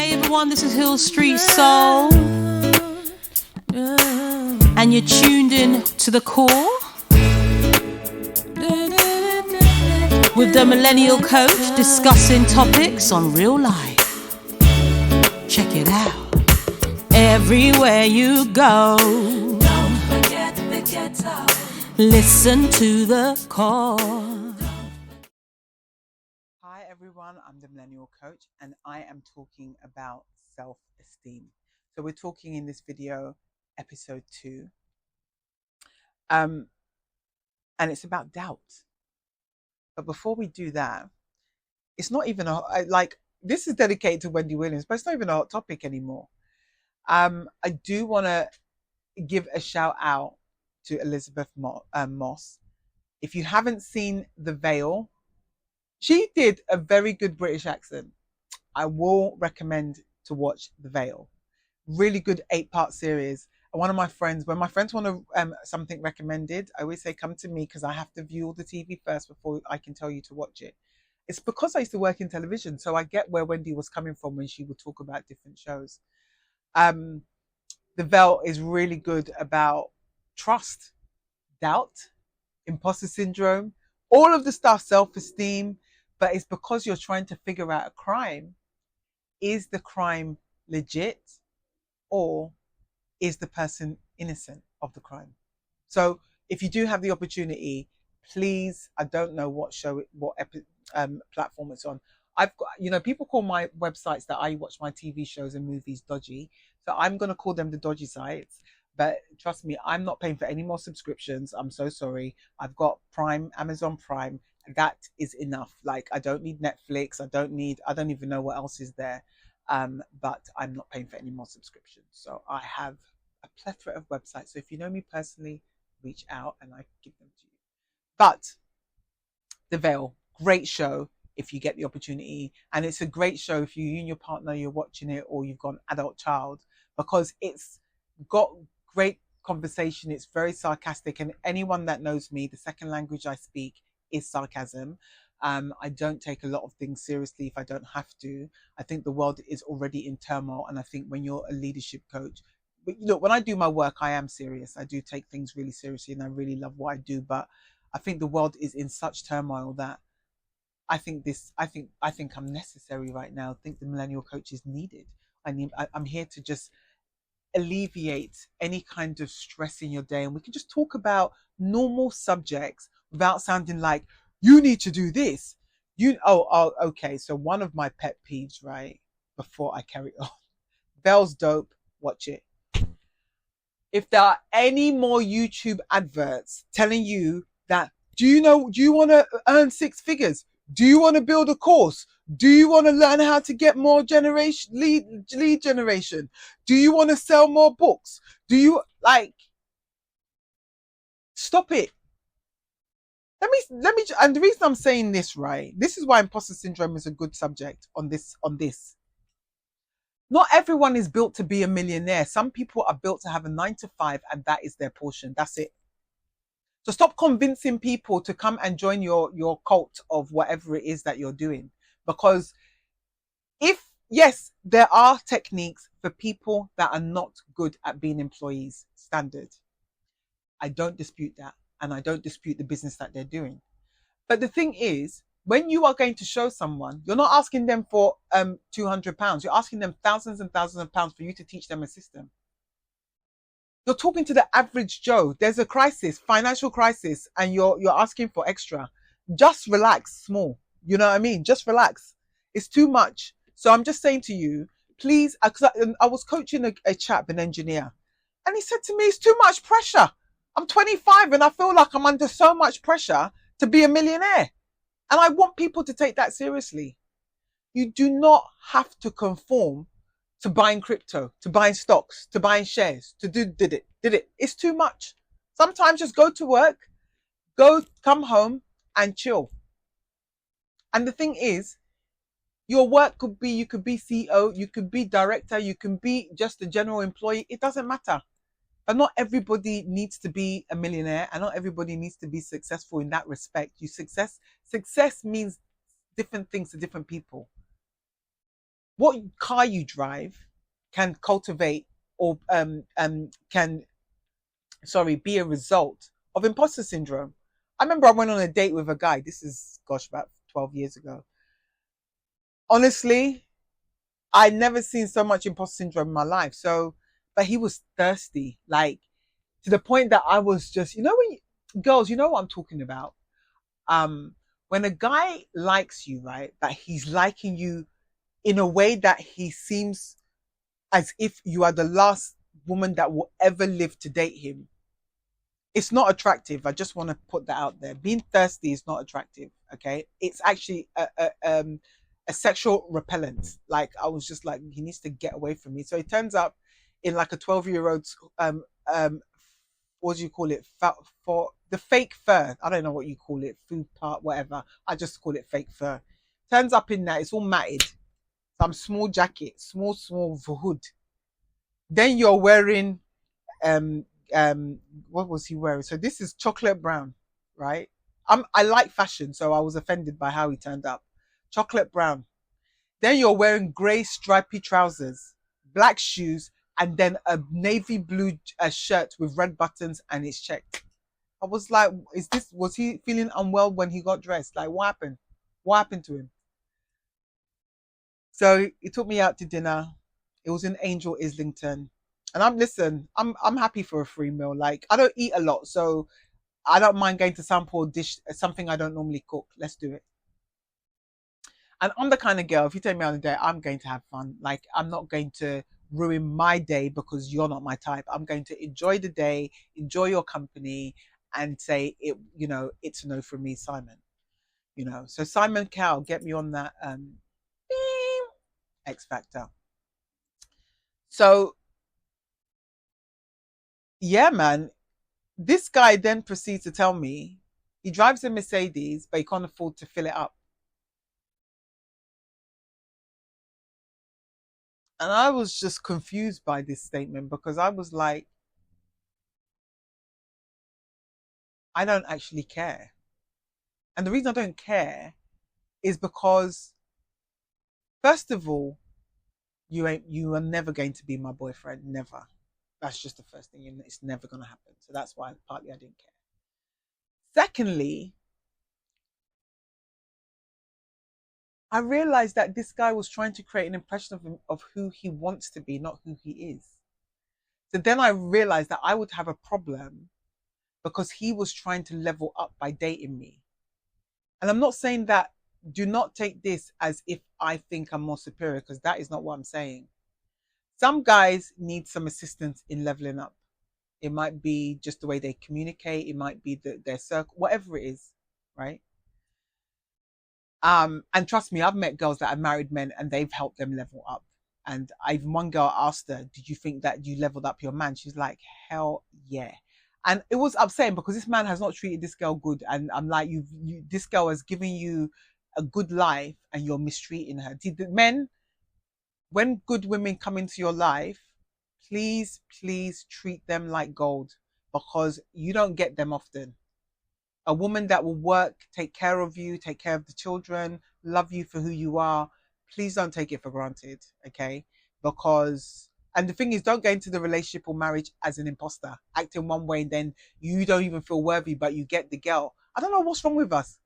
Hey everyone, this is Hill Street Soul, and you're tuned in to the core with the Millennial Coach, discussing topics on real life. Check it out. Everywhere you go, don't forget the ghetto. Listen to the core. Hi everyone, I'm the Millennial Coach and I am talking about self-esteem. So we're talking in this video, episode 2, and it's about doubt. But before we do that, it's not even this is dedicated to Wendy Williams, but it's not even a hot topic anymore. I do want to give a shout out to Elizabeth Moss. If you haven't seen The Veil, she did a very good British accent. I will recommend to watch The Veil. Really good 8-part series. And one of my friends, when my friends want something recommended, I always say, come to me because I have to view all the TV first before I can tell you to watch it. It's because I used to work in television, so I get where Wendy was coming from when she would talk about different shows. The Veil is really good about trust, doubt, imposter syndrome, all of the stuff, self-esteem. But it's because you're trying to figure out a crime. Is the crime legit, or is the person innocent of the crime? So if you do have the opportunity, please, I don't know what show, platform it's on. I've got, people call my websites that I watch my TV shows and movies dodgy. So I'm going to call them the dodgy sites. But trust me, I'm not paying for any more subscriptions. I'm so sorry. I've got Prime, Amazon Prime. That is enough. Like, I don't need Netflix. I don't even know what else is there. But I'm not paying for any more subscriptions. So I have a plethora of websites. So if you know me personally, reach out and I give them to you. But The Veil, great show if you get the opportunity. And it's a great show if you and your partner, you're watching it, or you've got an adult child, because it's got great conversation. It's very sarcastic. And anyone that knows me, the second language I speak is sarcasm. I don't take a lot of things seriously if I don't have to. I think the world is already in turmoil. And I think when you're a leadership coach, look, when I do my work, I am serious. I do take things really seriously and I really love what I do. But I think the world is in such turmoil that I think I'm necessary right now. I think the Millennial Coach is needed. I'm here to just alleviate any kind of stress in your day, and we can just talk about normal subjects without sounding like you need to do this. Okay. So one of my pet peeves, right? Before I carry on, Bell's dope. Watch it. If there are any more YouTube adverts telling you that, do you want to earn 6 figures? Do you want to build a course? Do you want to learn how to get more lead generation? Do you want to sell more books? Do you stop it? Let me, and the reason I'm saying this, right? This is why imposter syndrome is a good subject on this. Not everyone is built to be a millionaire. Some people are built to have a 9-to-5 and that is their portion. That's it. So stop convincing people to come and join your cult of whatever it is that you're doing. Because yes, there are techniques for people that are not good at being employees, standard. I don't dispute that. And I don't dispute the business that they're doing. But the thing is, when you are going to show someone, you're not asking them for £200. You're asking them thousands and thousands of pounds for you to teach them a system. You're talking to the average Joe. There's a crisis, financial crisis, and you're asking for extra. Just relax, small. You know what I mean? Just relax. It's too much. So I'm just saying to you, please, because I was coaching a chap, an engineer, and he said to me, it's too much pressure. I'm 25 and I feel like I'm under so much pressure to be a millionaire. And I want people to take that seriously. You do not have to conform to buying crypto, to buying stocks, to buying shares, to did it. It's too much. Sometimes just go to work, come home and chill. And the thing is, your work could be, you could be CEO, you could be director, you can be just a general employee. It doesn't matter. But not everybody needs to be a millionaire, and not everybody needs to be successful in that respect. Success means different things to different people. what car you drive can cultivate or can be a result of imposter syndrome. I remember I went on a date with a guy. This is, gosh, about 12 years ago. Honestly, I never seen so much imposter syndrome in my life. So, but he was thirsty, like to the point that I was just, girls, you know what I'm talking about. Um, when a guy likes you, right, that he's liking you in a way that he seems as if you are the last woman that will ever live to date him. It's not attractive. I just want to put that out there. Being thirsty is not attractive. Okay, it's actually a sexual repellent. Like I was just like, he needs to get away from me. So it turns up in like a 12-year-old what do you call it, for the fake fur. I don't know what you call it, food part, whatever. I just call it fake fur. Turns up in that, it's all matted. Some small jacket, small hood. Then you're wearing um what was he wearing? So this is chocolate brown, right? I like fashion, so I was offended by how he turned up. Chocolate brown. Then you're wearing grey stripy trousers, black shoes, and then a navy blue shirt with red buttons, and it's checked. I was like, was he feeling unwell when he got dressed? Like, what happened? What happened to him? So he took me out to dinner. It was in Angel Islington. And I'm happy for a free meal. Like I don't eat a lot, so I don't mind going to sample a dish, something I don't normally cook. Let's do it. And I'm the kind of girl, if you take me on a date, I'm going to have fun. Like I'm not going to ruin my day because you're not my type. I'm going to enjoy the day, enjoy your company, and say it's a no from me, Simon. So Simon Cowell, get me on that X Factor. So yeah, man, this guy then proceeds to tell me he drives a Mercedes, but he can't afford to fill it up. And I was just confused by this statement because I was like, I don't actually care. And the reason I don't care is because, first of all, you are never going to be my boyfriend. Never. That's just the first thing. It's never going to happen. So that's why partly I didn't care. Secondly, I realized that this guy was trying to create an impression of him, of who he wants to be, not who he is. So then I realized that I would have a problem because he was trying to level up by dating me. And I'm not saying that, do not take this as if I think I'm more superior, because that is not what I'm saying. Some guys need some assistance in leveling up. It might be just the way they communicate, it might be their circle, whatever it is, right? And trust me, I've met girls that have married men and they've helped them level up. And one girl asked her, did you think that you leveled up your man? She's like, hell yeah. And it was upsetting because this man has not treated this girl good. And I'm like, this girl has given you a good life and you're mistreating her. Men, when good women come into your life, please treat them like gold, because you don't get them often. A woman that will work, take care of you, take care of the children, love you for who you are. Please don't take it for granted, okay? Because, and the thing is, don't go into the relationship or marriage as an imposter, acting one way, and then you don't even feel worthy, but you get the girl. I don't know what's wrong with us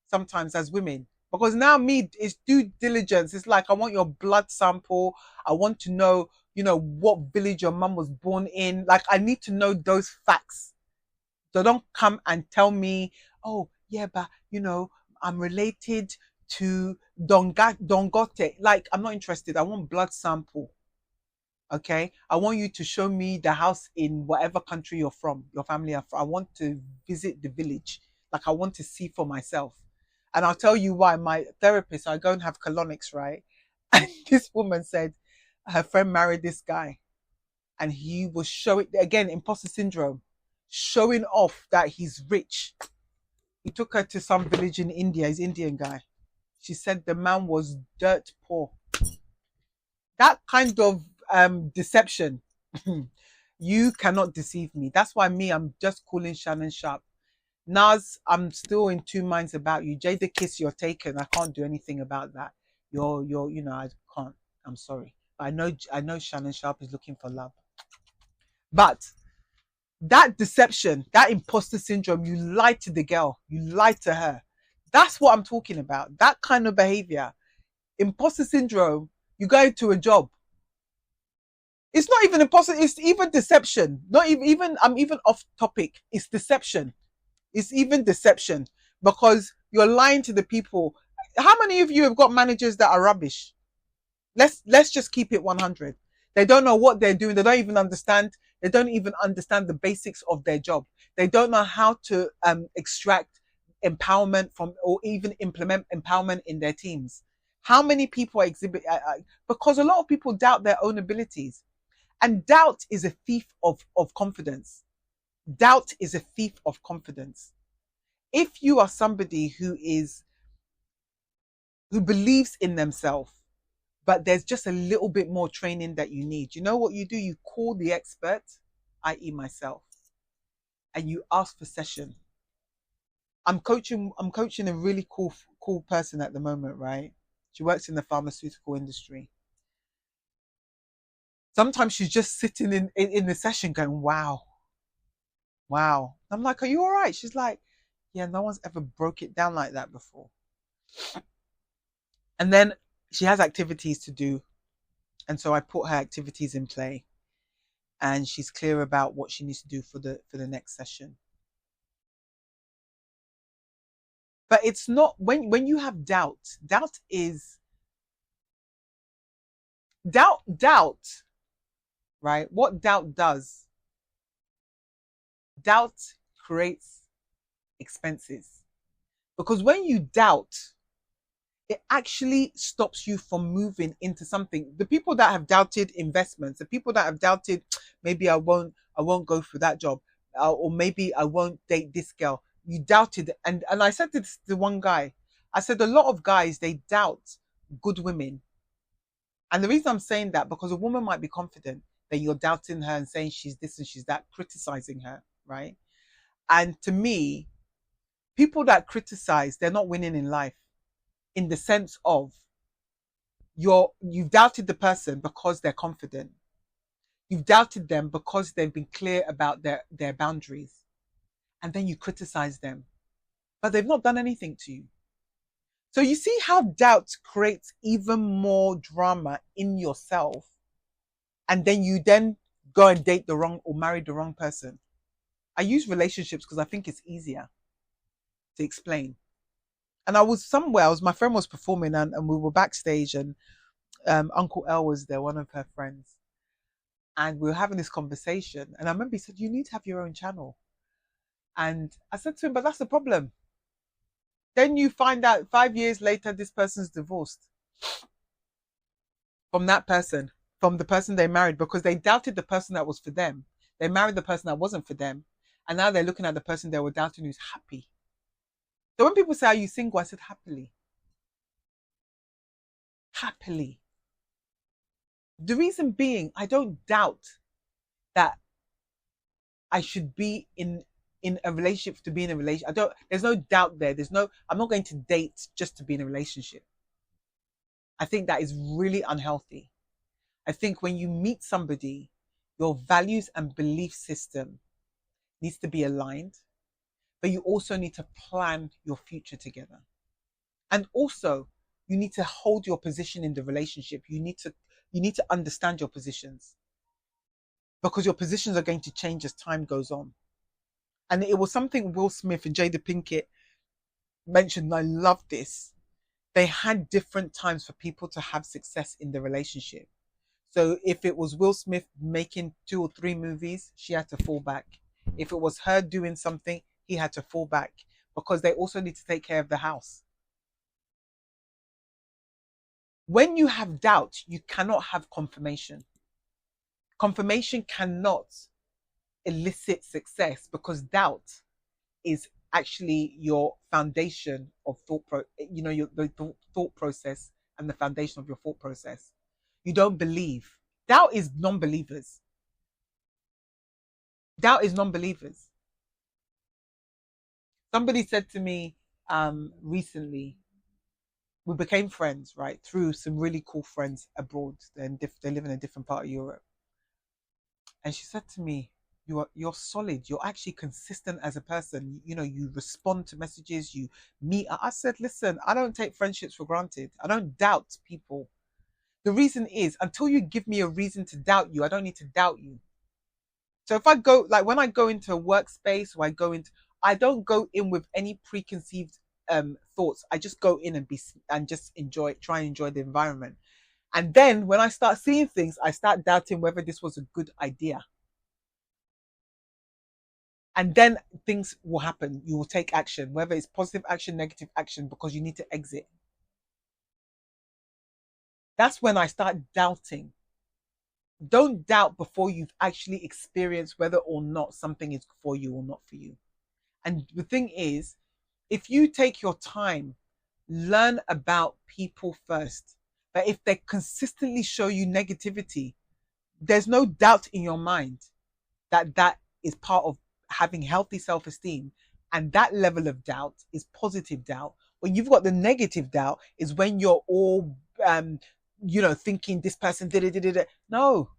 sometimes as women. Because now it's due diligence. It's like, I want your blood sample. I want to know, what village your mum was born in. Like, I need to know those facts. So don't come and tell me, oh, yeah, but, I'm related to Dongote. Like, I'm not interested. I want blood sample. Okay? I want you to show me the house in whatever country you're from, your family are from. I want to visit the village. Like, I want to see for myself. And I'll tell you why. My therapist, I go and have colonics, right? And this woman said her friend married this guy. And he was showing, again, imposter syndrome, showing off that he's rich. He took her to some village in India. He's an Indian guy. She said the man was dirt poor. That kind of deception, you cannot deceive me. That's why I'm just calling Shannon Sharp. Nas, I'm still in two minds about you. Jada Kiss, you're taken. I can't do anything about that. I can't. I'm sorry. I know Shannon Sharp is looking for love. But that deception, that imposter syndrome, you lied to the girl, you lied to her. That's what I'm talking about. That kind of behavior. Imposter syndrome, you go into a job. It's not even imposter, it's even deception. Not even I'm even off topic. It's deception. It's even deception because you're lying to the people. How many of you have got managers that are rubbish? Let's just keep it 100. They don't know what they're doing. They don't even understand. They don't even understand the basics of their job. They don't know how to extract empowerment from, or even implement empowerment in their teams. How many people exhibit? Because a lot of people doubt their own abilities, and doubt is a thief of confidence. Doubt is a thief of confidence. If you are somebody who believes in themselves, but there's just a little bit more training that you need, you know what you do? You call the expert, i.e. myself, and you ask for session. I'm coaching a really cool person at the moment, right? She works in the pharmaceutical industry. Sometimes she's just sitting in the session going, wow. I'm like, are you all right? She's like, yeah, no one's ever broke it down like that before. And then she has activities to do. And so I put her activities in play, and she's clear about what she needs to do for the next session. But it's not, when you have doubt right? What doubt does, doubt creates expenses. Because when you doubt, it actually stops you from moving into something. The people that have doubted investments, the people that have doubted, maybe I won't go for that job, or maybe I won't date this girl. You doubted, and I said this to one guy. I said a lot of guys, they doubt good women. And the reason I'm saying that, because a woman might be confident, that you're doubting her and saying she's this and she's that, criticizing her, right? And to me, people that criticize, they're not winning in life, in the sense of you've doubted the person because they're confident. You've doubted them because they've been clear about their boundaries. And then you criticize them, but they've not done anything to you. So you see how doubt creates even more drama in yourself. And then you then go and date the wrong or marry the wrong person. I use relationships because I think it's easier to explain. And I was somewhere, my friend was performing, and we were backstage, and Uncle L was there, one of her friends. And we were having this conversation. And I remember he said, you need to have your own channel. And I said to him, but that's the problem. Then you find out 5 years later, this person's divorced from that person, from the person they married, because they doubted the person that was for them. They married the person that wasn't for them. And now they're looking at the person they were doubting who's happy. So when people say, are you single? I said, happily. Happily. The reason being, I don't doubt that I should be in a relationship to be in a relationship. There's no doubt there. I'm not going to date just to be in a relationship. I think that is really unhealthy. I think when you meet somebody, your values and belief system needs to be aligned, but you also need to plan your future together. And also, you need to hold your position in the relationship. You need to understand your positions, because your positions are going to change as time goes on. And it was something Will Smith and Jada Pinkett mentioned, and I love this. They had different times for people to have success in the relationship. So if it was Will Smith making 2 or 3 movies, she had to fall back. If it was her doing something, he had to fall back, because they also need to take care of the house. When you have doubt, you cannot have confirmation. Confirmation cannot elicit success, because doubt is actually your foundation of the thought process and the foundation of your thought process. You don't believe. Doubt is non-believers. Doubt is non-believers. Somebody said to me recently, we became friends, right, through some really cool friends abroad. They live in a different part of Europe. And she said to me, you're solid. You're actually consistent as a person. You know, you respond to messages, you meet. I said, listen, I don't take friendships for granted. I don't doubt people. The reason is, until you give me a reason to doubt you, I don't need to doubt you. So if I go, like when I go into a workspace or I don't go in with any preconceived thoughts. I just go in and just try and enjoy the environment. And then when I start seeing things, I start doubting whether this was a good idea. And then things will happen. You will take action, whether it's positive action, negative action, because you need to exit. That's when I start doubting. Don't doubt before you've actually experienced whether or not something is for you or not for you. And the thing is, if you take your time, learn about people first. But if they consistently show you negativity, there's no doubt in your mind that that is part of having healthy self-esteem. And that level of doubt is positive doubt. When you've got the negative doubt is when you're all, thinking this person did it. No,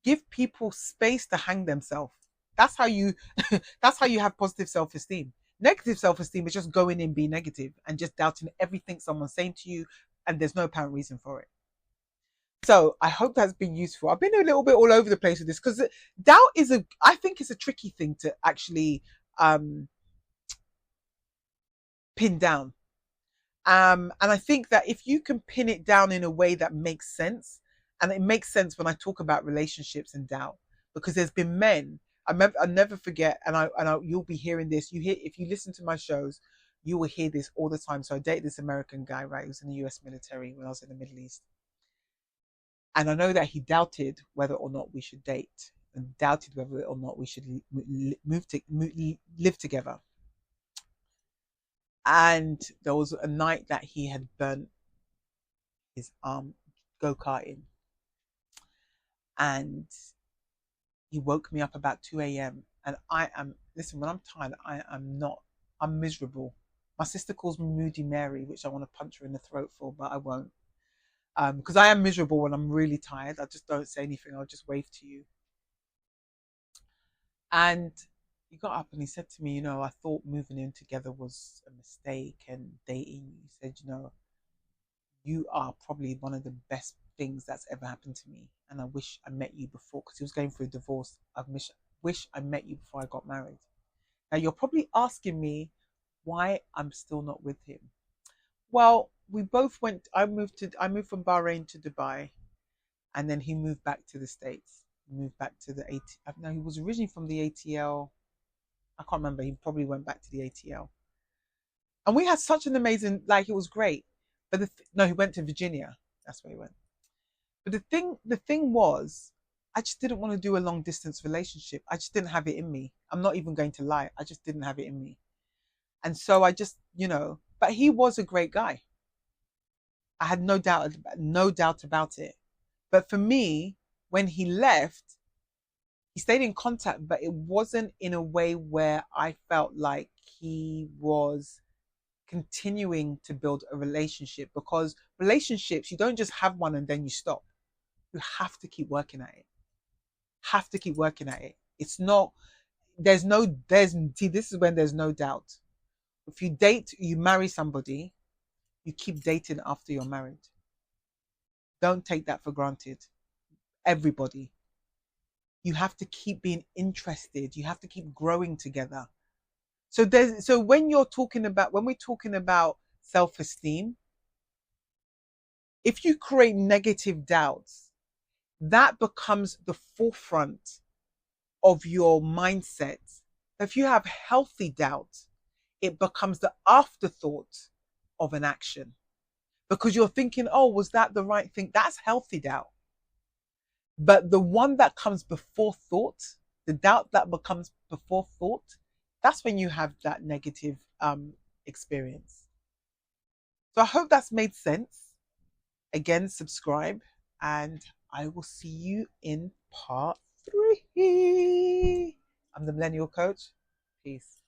give people space to hang themselves. That's how you that's how you have positive self-esteem. Negative self-esteem is just going in being negative and just doubting everything someone's saying to you, and there's no apparent reason for it. So I hope that's been useful. I've been a little bit all over the place with this because doubt I think it's a tricky thing to actually pin down. And I think that if you can pin it down in a way that makes sense, and it makes sense when I talk about relationships and doubt, because there's been men. I'll never forget, and you'll be hearing this. If you listen to my shows, you will hear this all the time. So I dated this American guy, right? He was in the U.S. military when I was in the Middle East, and I know that he doubted whether or not we should date, and doubted whether or not we should live together. And there was a night that he had burnt his arm go-karting, and he woke me up about 2 a.m. and listen, when I'm tired, I'm miserable. My sister calls me Moody Mary, which I want to punch her in the throat for, but I won't. Because I am miserable when I'm really tired. I just don't say anything. I'll just wave to you. And he got up and he said to me, I thought moving in together was a mistake and dating. He said, you are probably one of the best things that's ever happened to me. And I wish I met you before, because he was going through a divorce. I wish I met you before I got married. Now you're probably asking me why I'm still not with him. Well, we both went. I moved from Bahrain to Dubai, and then he moved back to the States. He moved back to the AT. No, he was originally from the ATL. I can't remember. He probably went back to the ATL. And we had such an amazing, it was great. But no, he went to Virginia. That's where he went. But the thing was, I just didn't want to do a long distance relationship. I just didn't have it in me. I'm not even going to lie. I just didn't have it in me. And so I just, but he was a great guy. I had no doubt about it. But for me, when he left, he stayed in contact, but it wasn't in a way where I felt like he was continuing to build a relationship, because relationships, you don't just have one and then you stop. You have to keep working at it. It's not, see, this is when there's no doubt. If you date, you marry somebody, you keep dating after you're married. Don't take that for granted. Everybody. You have to keep being interested. You have to keep growing together. So when we're talking about self-esteem, if you create negative doubts, that becomes the forefront of your mindset. If you have healthy doubt, it becomes the afterthought of an action, because you're thinking, oh, was that the right thing? That's healthy doubt. But the one that comes before thought, the doubt that becomes before thought, that's when you have that negative experience. So I hope that's made sense. Again, subscribe, and I will see you in part 3. I'm the Millennial Coach. Peace.